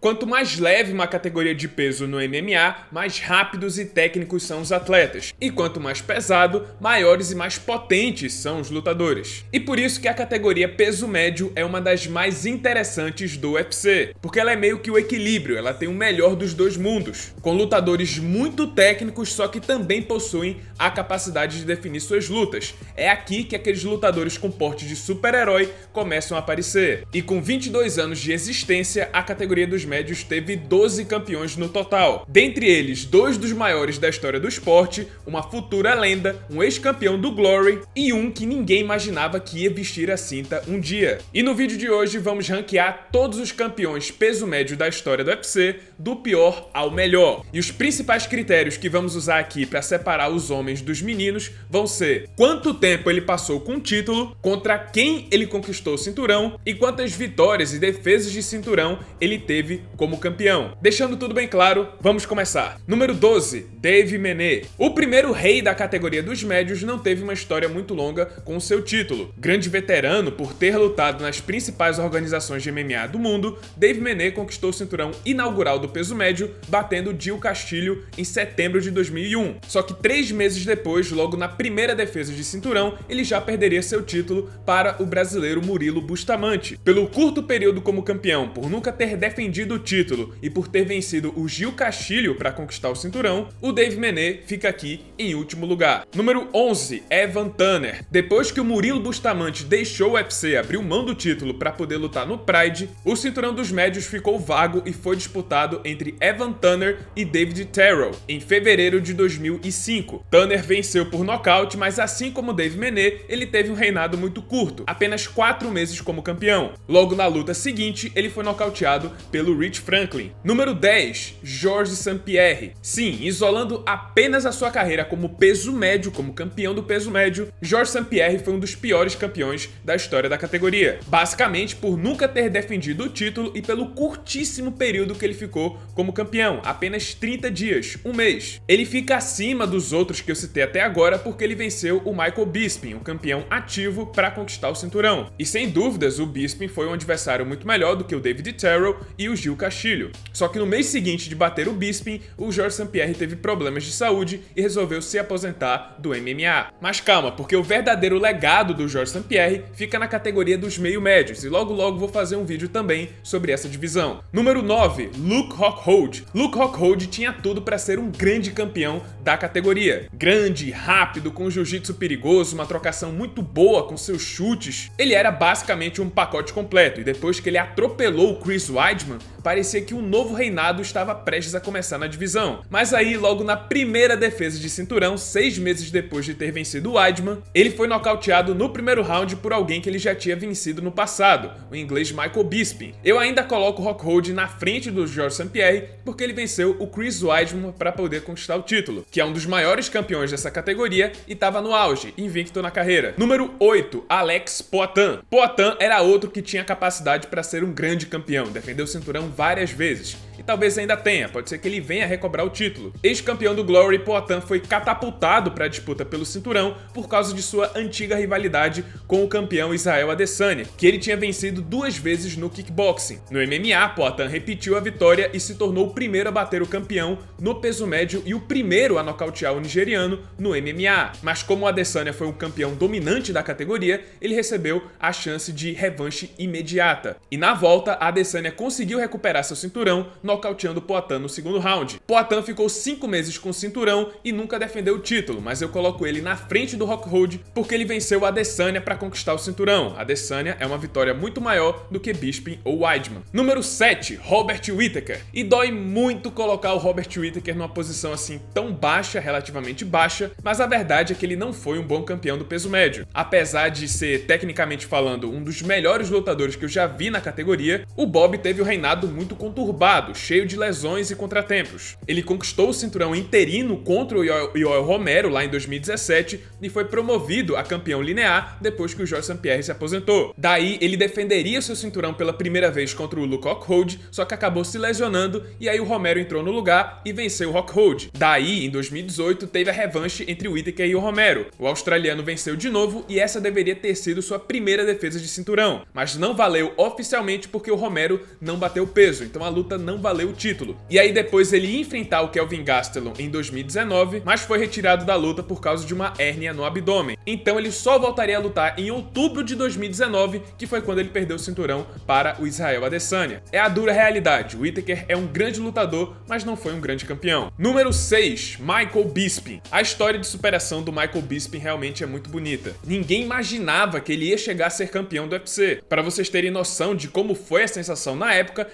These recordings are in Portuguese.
Quanto mais leve uma categoria de peso no MMA, mais rápidos e técnicos são os atletas. E quanto mais pesado, maiores e mais potentes são os lutadores. E por isso que a categoria peso médio é uma das mais interessantes do UFC, porque ela é meio que o equilíbrio, ela tem o melhor dos dois mundos, com lutadores muito técnicos, só que também possuem a capacidade de definir suas lutas. É aqui que aqueles lutadores com porte de super-herói começam a aparecer. E com 22 anos de existência, a categoria dos médios teve 12 campeões no total. Dentre eles, 2 dos maiores da história do esporte, uma futura lenda, um ex-campeão do Glory e um que ninguém imaginava que ia vestir a cinta um dia. E no vídeo de hoje vamos ranquear todos os campeões peso médio da história do UFC, do pior ao melhor. E os principais critérios que vamos usar aqui para separar os homens dos meninos vão ser quanto tempo ele passou com o título, contra quem ele conquistou o cinturão e quantas vitórias e defesas de cinturão ele teve como campeão. Deixando tudo bem claro, vamos começar. Número 12, Dave Mene. O primeiro rei da categoria dos médios não teve uma história muito longa com o seu título. Grande veterano por ter lutado nas principais organizações de MMA do mundo, Dave Mene conquistou o cinturão inaugural do peso médio, batendo Gil Castilho em setembro de 2001. Só que 3 meses depois, logo na primeira defesa de cinturão, ele já perderia seu título para o brasileiro Murilo Bustamante. Pelo curto período como campeão, por nunca ter defendido o título e por ter vencido o Gil Castilho para conquistar o cinturão, o Dave Mene fica aqui em último lugar. Número 11, Evan Turner. Depois que o Murilo Bustamante deixou o UFC e abriu mão do título para poder lutar no Pride, o cinturão dos médios ficou vago e foi disputado entre Evan Turner e David Terrell em fevereiro de 2005. Turner venceu por nocaute, mas assim como Dave Mene, ele teve um reinado muito curto, apenas 4 meses como campeão. Logo na luta seguinte, ele foi nocauteado pelo Rich Franklin. Número 10, Georges St-Pierre. Sim, isolando apenas a sua carreira como peso médio, como campeão do peso médio, Georges St-Pierre foi um dos piores campeões da história da categoria. Basicamente por nunca ter defendido o título e pelo curtíssimo período que ele ficou como campeão, apenas 30 dias, um mês. Ele fica acima dos outros que eu citei até agora porque ele venceu o Michael Bisping, um campeão ativo, para conquistar o cinturão. E sem dúvidas, o Bisping foi um adversário muito melhor do que o David Terrell e o Gil Castilho. Só que no mês seguinte de bater o Bisping, o Georges St-Pierre teve problemas de saúde e resolveu se aposentar do MMA. Mas calma, porque o verdadeiro legado do Georges St-Pierre fica na categoria dos meio-médios, e logo vou fazer um vídeo também sobre essa divisão. Número 9, Luke Rockhold. Luke Rockhold tinha tudo para ser um grande campeão da categoria. Grande, rápido, com um jiu-jitsu perigoso, uma trocação muito boa com seus chutes. Ele era basicamente um pacote completo, e depois que ele atropelou o Chris Weidman, parecia que um novo reinado estava prestes a começar na divisão. Mas aí, logo na primeira defesa de cinturão, 6 meses depois de ter vencido o Weidman, ele foi nocauteado no primeiro round por alguém que ele já tinha vencido no passado, o inglês Michael Bisping. Eu ainda coloco o Rockhold na frente do Georges St-Pierre porque ele venceu o Chris Weidman para poder conquistar o título, que é um dos maiores campeões dessa categoria e estava no auge, invicto na carreira. Número 8, Alex Poatan. Poatan era outro que tinha capacidade para ser um grande campeão, defendeu o cinturão várias vezes. E talvez ainda tenha, pode ser que ele venha a recobrar o título. Ex-campeão do Glory, Poatan foi catapultado para a disputa pelo cinturão por causa de sua antiga rivalidade com o campeão Israel Adesanya, que ele tinha vencido 2 vezes no kickboxing. No MMA, Poatan repetiu a vitória e se tornou o primeiro a bater o campeão no peso médio e o primeiro a nocautear o nigeriano no MMA. Mas como o Adesanya foi um campeão dominante da categoria, ele recebeu a chance de revanche imediata. E na volta, a Adesanya conseguiu recuperar seu cinturão, nocauteando Poatan no segundo round. Poatan ficou 5 meses com o cinturão e nunca defendeu o título, mas eu coloco ele na frente do Rockhold porque ele venceu o Adesanya para conquistar o cinturão. Adesanya é uma vitória muito maior do que Bisping ou Weidman. Número 7, Robert Whittaker. E dói muito colocar o Robert Whittaker numa posição assim tão baixa, relativamente baixa, mas a verdade é que ele não foi um bom campeão do peso médio. Apesar de ser, tecnicamente falando, um dos melhores lutadores que eu já vi na categoria, o Bob teve um reinado muito conturbado conturbado, cheio de lesões e contratempos. Ele conquistou o cinturão interino contra o Yoel Romero lá em 2017 e foi promovido a campeão linear depois que o Georges St-Pierre se aposentou. Daí ele defenderia seu cinturão pela primeira vez contra o Luke Rockhold, só que acabou se lesionando e aí o Romero entrou no lugar e venceu o Rockhold. Daí, em 2018, teve a revanche entre o Whittaker e o Romero. O australiano venceu de novo e essa deveria ter sido sua primeira defesa de cinturão, mas não valeu oficialmente porque o Romero não bateu peso, então a luta não valeu o título. E aí depois ele ia enfrentar o Kelvin Gastelum em 2019, mas foi retirado da luta por causa de uma hérnia no abdômen. Então ele só voltaria a lutar em outubro de 2019, que foi quando ele perdeu o cinturão para o Israel Adesanya. É a dura realidade, o Whittaker é um grande lutador, mas não foi um grande campeão. Número 6, Michael Bisping. A história de superação do Michael Bisping realmente é muito bonita. Ninguém imaginava que ele ia chegar a ser campeão do UFC. Para vocês terem noção de como foi a sensação na época,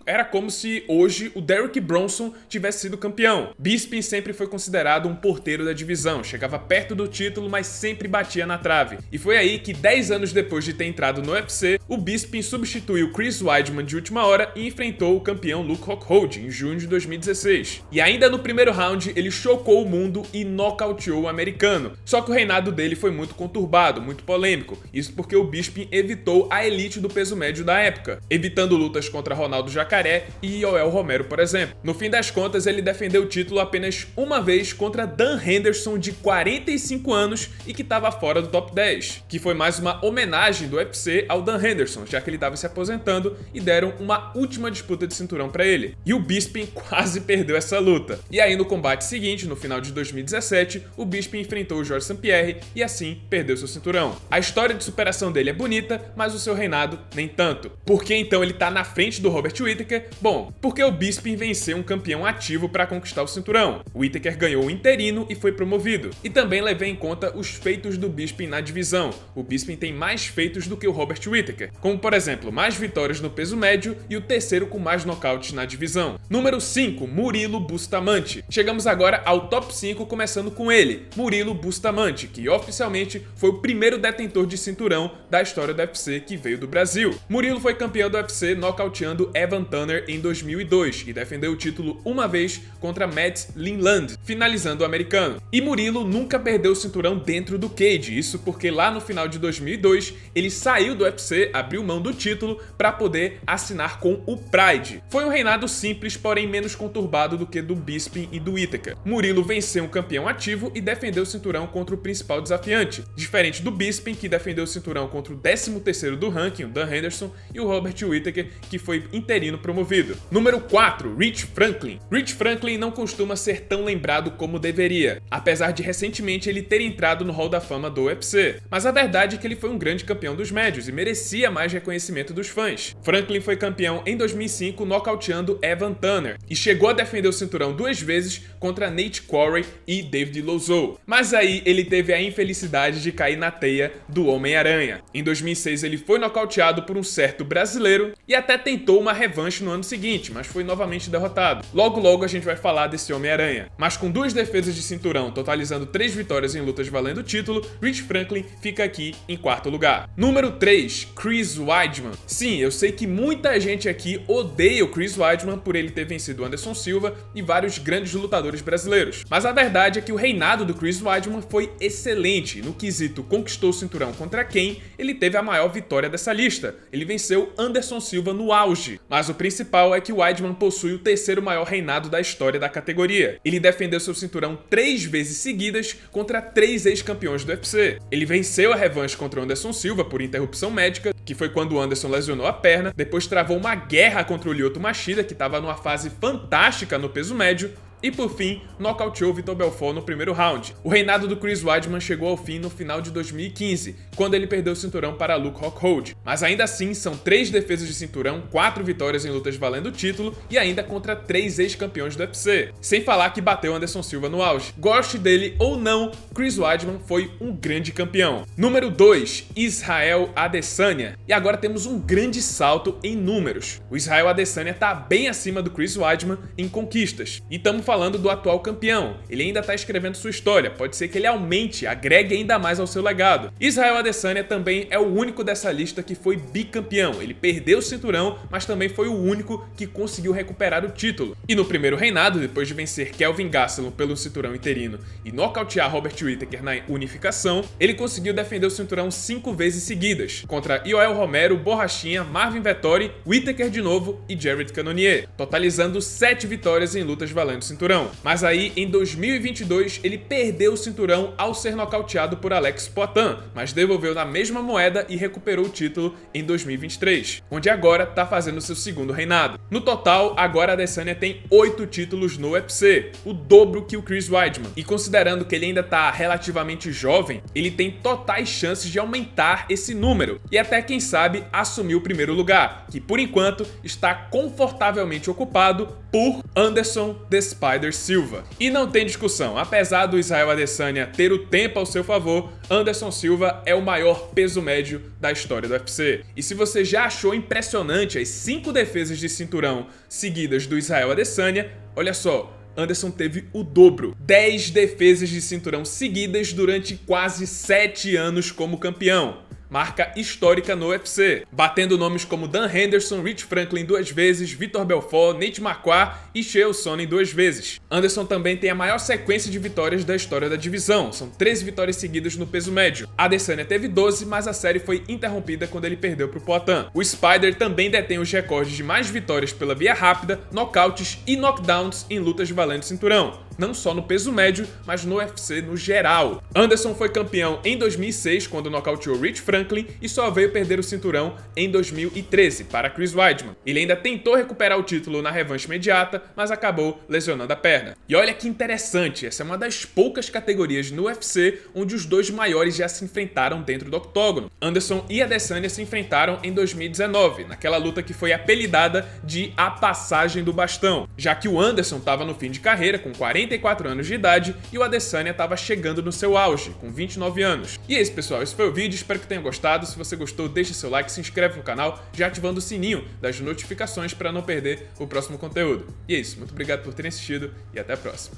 era como se hoje o Derrick Bronson tivesse sido campeão. Bisping sempre foi considerado um porteiro da divisão, chegava perto do título, mas sempre batia na trave. E foi aí que 10 anos depois de ter entrado no UFC, o Bisping substituiu Chris Weidman de última hora e enfrentou o campeão Luke Rockhold em junho de 2016. E ainda no primeiro round, ele chocou o mundo e nocauteou o americano. Só que o reinado dele foi muito conturbado, muito polêmico. Isso porque o Bisping evitou a elite do peso médio da época, evitando lutas contra Ronaldo Jacaré e Yoel Romero, por exemplo. No fim das contas, ele defendeu o título apenas uma vez contra Dan Henderson, de 45 anos e que estava fora do top 10, que foi mais uma homenagem do UFC ao Dan Henderson, já que ele estava se aposentando e deram uma última disputa de cinturão para ele. E o Bisping quase perdeu essa luta. E aí no combate seguinte, no final de 2017, o Bisping enfrentou o Georges St-Pierre e assim perdeu seu cinturão. A história de superação dele é bonita, mas o seu reinado nem tanto. Por que então ele tá na frente do Robert Whittaker? Bom, porque o Bisping venceu um campeão ativo para conquistar o cinturão. O Whittaker ganhou o interino e foi promovido. E também levei em conta os feitos do Bisping na divisão. O Bisping tem mais feitos do que o Robert Whittaker, como por exemplo, mais vitórias no peso médio e o terceiro com mais nocautes na divisão. Número 5, Murilo Bustamante. Chegamos agora ao top 5, começando com ele, Murilo Bustamante, que oficialmente foi o primeiro detentor de cinturão da história do UFC que veio do Brasil. Murilo foi campeão do UFC nocauteando Evan Turner em 2002 e defendeu o título uma vez contra Matt Lindland, finalizando o americano. E Murilo nunca perdeu o cinturão dentro do cage, isso porque lá no final de 2002 ele saiu do UFC, abriu mão do título para poder assinar com o Pride. Foi um reinado simples, porém menos conturbado do que do Bisping e do Whittaker. Murilo venceu um campeão ativo e defendeu o cinturão contra o principal desafiante, diferente do Bisping, que defendeu o cinturão contra o 13º do ranking, o Dan Henderson, e o Robert Whittaker, que foi interino promovido. Número 4, Rich Franklin. Rich Franklin não costuma ser tão lembrado como deveria, apesar de recentemente ele ter entrado no Hall da Fama do UFC. Mas a verdade é que ele foi um grande campeão dos médios e merecia mais reconhecimento dos fãs. Franklin foi campeão em 2005 nocauteando Evan Turner e chegou a defender o cinturão 2 vezes contra Nate Corey e David Loiseau. Mas aí ele teve a infelicidade de cair na teia do Homem-Aranha. Em 2006 ele foi nocauteado por um certo brasileiro e até tentou uma revanche no ano seguinte, mas foi novamente derrotado. Logo a gente vai falar desse Homem-Aranha. Mas com 2 defesas de cinturão, totalizando 3 vitórias em lutas valendo o título, Rich Franklin fica aqui em 4º lugar. Número 3, Chris Weidman. Sim, eu sei que muita gente aqui odeia o Chris Weidman por ele ter vencido Anderson Silva e vários grandes lutadores brasileiros. Mas a verdade é que o reinado do Chris Weidman foi excelente. No quesito conquistou o cinturão contra quem, ele teve a maior vitória dessa lista. Ele venceu Anderson Silva no auge. Mas o principal é que o Weidman possui o 3º maior reinado da história da categoria. Ele defendeu seu cinturão 3 vezes seguidas contra 3 ex-campeões do UFC. Ele venceu a revanche contra o Anderson Silva por interrupção médica, que foi quando o Anderson lesionou a perna, depois travou uma guerra contra o Lyoto Machida, que estava numa fase fantástica no peso médio, e por fim, nocauteou Vitor Belfort no primeiro round. O reinado do Chris Weidman chegou ao fim no final de 2015, quando ele perdeu o cinturão para Luke Rockhold. Mas ainda assim, são 3 defesas de cinturão, 4 vitórias em lutas valendo o título e ainda contra 3 ex-campeões do UFC. Sem falar que bateu Anderson Silva no auge. Goste dele ou não, Chris Weidman foi um grande campeão. Número 2, Israel Adesanya. E agora temos um grande salto em números. O Israel Adesanya tá bem acima do Chris Weidman em conquistas. E estamos falando do atual campeão. Ele ainda tá escrevendo sua história, pode ser que ele aumente, agregue ainda mais ao seu legado. Israel Adesanya também é o único dessa lista que foi bicampeão. Ele perdeu o cinturão, mas também foi o único que conseguiu recuperar o título. E no primeiro reinado, depois de vencer Kelvin Gastelum pelo cinturão interino e nocautear Robert Whittaker na unificação, ele conseguiu defender o cinturão 5 vezes seguidas, contra Yoel Romero, Borrachinha, Marvin Vettori, Whittaker de novo e Jared Cannonier, totalizando 7 vitórias em lutas valendo o cinturão. Mas aí, em 2022, ele perdeu o cinturão ao ser nocauteado por Alex Poitin, mas devolveu na mesma moeda e recuperou o título em 2023, onde agora tá fazendo seu segundo reinado. No total, agora a Adesanya tem 8 títulos no UFC, o dobro que o Chris Weidman. E considerando que ele ainda tá relativamente jovem, ele tem totais chances de aumentar esse número e até, quem sabe, assumir o primeiro lugar, que por enquanto está confortavelmente ocupado por Anderson The Spider Silva. E não tem discussão, apesar do Israel Adesanya ter o tempo ao seu favor, Anderson Silva é o maior peso médio da história do UFC. E se você já achou impressionante as 5 defesas de cinturão seguidas do Israel Adesanya, olha só, Anderson teve o dobro, 10 defesas de cinturão seguidas durante quase 7 anos como campeão. Marca histórica no UFC, batendo nomes como Dan Henderson, Rich Franklin 2 vezes, Vitor Belfort, Nate Marquardt e Chael Sonnen 2 vezes. Anderson também tem a maior sequência de vitórias da história da divisão, são 13 vitórias seguidas no peso médio. Adesanya teve 12, mas a série foi interrompida quando ele perdeu para o Poitin. O Spider também detém os recordes de mais vitórias pela via rápida, nocautes e knockdowns em lutas valendo cinturão, não só no peso médio, mas no UFC no geral. Anderson foi campeão em 2006, quando nocauteou Rich Franklin, e só veio perder o cinturão em 2013 para Chris Weidman. Ele ainda tentou recuperar o título na revanche imediata, mas acabou lesionando a perna. E olha que interessante, essa é uma das poucas categorias no UFC onde os dois maiores já se enfrentaram dentro do octógono. Anderson e Adesanya se enfrentaram em 2019, naquela luta que foi apelidada de A Passagem do Bastão, já que o Anderson estava no fim de carreira com 44 anos de idade e o Adesanya estava chegando no seu auge, com 29 anos. E é isso, pessoal, esse foi o vídeo, espero que tenham gostado. Se você gostou, deixa seu like, se inscreve no canal, já ativando o sininho das notificações para não perder o próximo conteúdo. E é isso, muito obrigado por terem assistido e até a próxima.